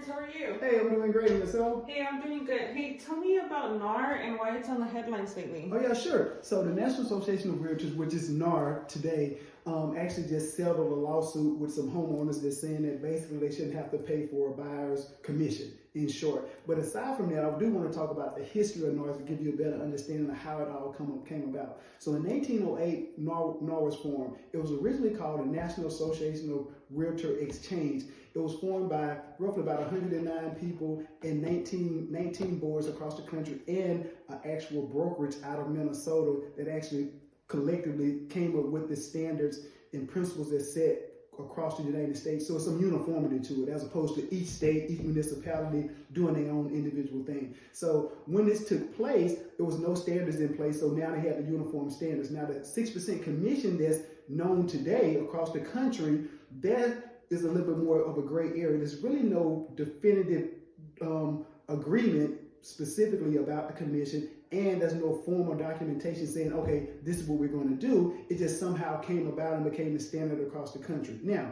How are you? Hey, I'm doing great. And yourself? Hey, I'm doing good. Hey, tell me about NAR and why it's on the headlines lately. Oh, yeah, sure. So the National Association of Realtors, which is NAR today, actually just settled a lawsuit with some homeowners that's saying that basically they shouldn't have to pay for a buyer's commission, in short. But aside from that, I do want to talk about the history of NAR to give you a better understanding of how it all came about. So in 1808, NAR was formed. It was originally called the National Association of Realtor Exchange. It was formed by roughly about 109 people and 19 boards across the country and an actual brokerage out of Minnesota that actually collectively came up with the standards and principles that set across the United States. So it's some uniformity to it as opposed to each state, each municipality doing their own individual thing. So when this took place, there was no standards in place. So now they have the uniform standards. Now the 6% commission that's known today across the country, that is a little bit more of a gray area. There's really no definitive agreement specifically about the commission, and there's no formal documentation saying, okay, this is what we're going to do. It just somehow came about and became the standard across the country. Now,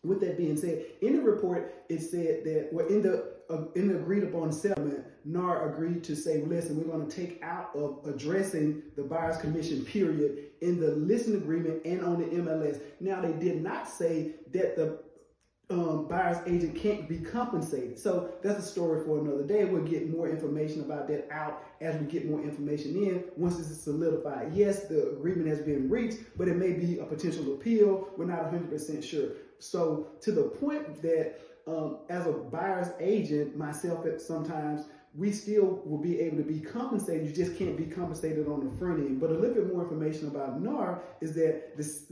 with that being said, in the report, it said that, well, in the agreed upon settlement, NAR agreed to say, listen, we're going to take out of addressing the buyer's commission period in the listing agreement and on the MLS. Now, they did not say that the buyer's agent can't be compensated. So that's a story for another day. We'll get more information about that out as we get more information in once this is solidified. Yes, the agreement has been reached, but it may be a potential appeal. We're not 100% sure. So to the point that as a buyer's agent, myself at sometimes, we still will be able to be compensated. You just can't be compensated on the front end. But a little bit more information about NAR is that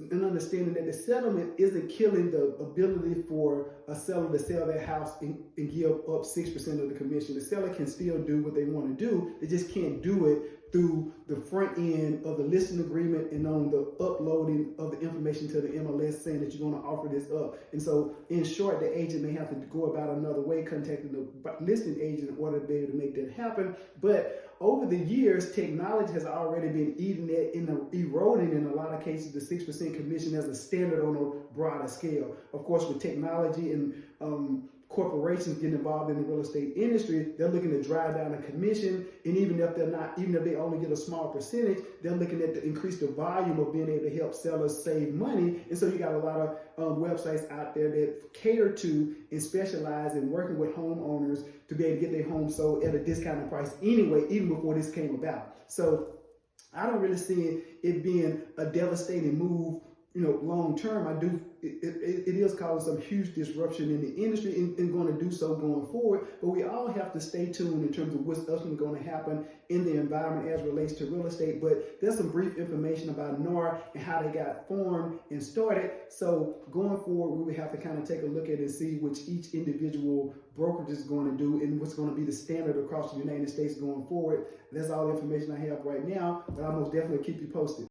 an understanding that the settlement isn't killing the ability for a seller to sell their house and give up 6% of the commission. The seller can still do what they want to do. They just can't do it through the front end of the listing agreement and on the uploading of the information to the MLS saying that you're going to offer this up. And so, in short, the agent may have to go about another way, contacting the listing agent in order to be able to make that happen. But over the years, technology has already been eating that and eroding, in a lot of cases, the 6% commission as a standard on a broader scale. Of course, with technology and corporations getting involved in the real estate industry, they're looking to drive down the commission, and even if they only get a small percentage, they're looking at to increase the volume of being able to help sellers save money. And so you got a lot of websites out there that cater to and specialize in working with homeowners to be able to get their home sold at a discounted price anyway, even before this came about. So I don't really see it being a devastating move, long term. It is causing some huge disruption in the industry and going to do so going forward. But we all have to stay tuned in terms of what's ultimately going to happen in the environment as it relates to real estate. But there's some brief information about NAR and how they got formed and started. So going forward, we would have to kind of take a look at it and see which each individual brokerage is going to do and what's going to be the standard across the United States going forward. That's all the information I have right now, but I'll most definitely keep you posted.